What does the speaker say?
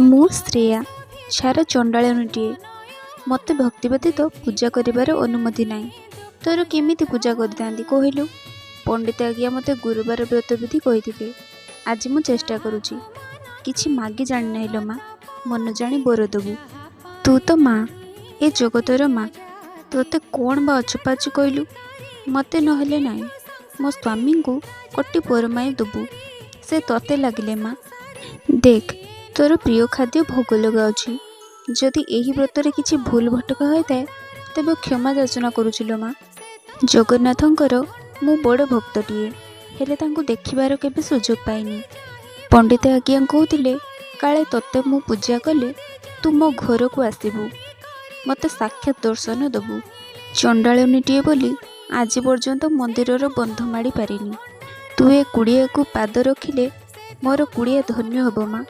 ମୁଁ ଶ୍ରେୟା ଛାର ଚଣ୍ଡାଳୁଣୀଟିଏ। ମୋତେ ଭକ୍ତି ବ୍ୟତୀତ ପୂଜା କରିବାର ଅନୁମତି ନାହିଁ। ତୋର କେମିତି ପୂଜା କରିଥାନ୍ତି କହିଲୁ? ପଣ୍ଡିତ ଆଜ୍ଞା ମୋତେ ଗୁରୁବାର ବ୍ରତବିଧି କହିଥିଲେ। ଆଜି ମୁଁ ଚେଷ୍ଟା କରୁଛି। କିଛି ମାଗି ଜାଣିନାହିଁ ଲୋ ମା, ମନ ଜାଣି ବର ଦେବୁ। ତୁ ତ ମା, ଏ ଜଗତର ମା। ତୋତେ କ'ଣ ବା ଅଛପାଛି କହିଲୁ? ମୋତେ ନହେଲେ ନାହିଁ, ମୋ ସ୍ୱାମୀଙ୍କୁ ଅତି ପରମାଇ ଦେବୁ। ସେ ତୋତେ ଲାଗିଲେ ମା। ଦେଖ, ତୋର ପ୍ରିୟ ଖାଦ୍ୟ ଭୋଗ ଲଗାଉଛି। ଯଦି ଏହି ବ୍ରତରେ କିଛି ଭୁଲ ଭଟକା ହୋଇଥାଏ ତେବେ କ୍ଷମା ଯାଚନା କରୁଛି ଲୋ ମା। ଜଗନ୍ନାଥଙ୍କର ମୁଁ ବଡ଼ ଭକ୍ତଟିଏ, ହେଲେ ତାଙ୍କୁ ଦେଖିବାର କେବେ ସୁଯୋଗ ପାଇନି। ପଣ୍ଡିତ ଆଜ୍ଞା କହୁଥିଲେ କାଳେ ତୋତେ ମୁଁ ପୂଜା କଲେ ତୁ ମୋ ଘରକୁ ଆସିବୁ, ମୋତେ ସାକ୍ଷାତ ଦର୍ଶନ ଦେବୁ। ଚଣ୍ଡାଳୁଣୀଟିଏ ବୋଲି ଆଜି ପର୍ଯ୍ୟନ୍ତ ମନ୍ଦିରର ବନ୍ଧ ମାଡ଼ି ପାରିନି। ତୁ ଏ କୁଡ଼ିଆକୁ ପାଦ ରଖିଲେ ମୋର କୁଡ଼ିଆ ଧନ୍ୟ ହେବ ମା।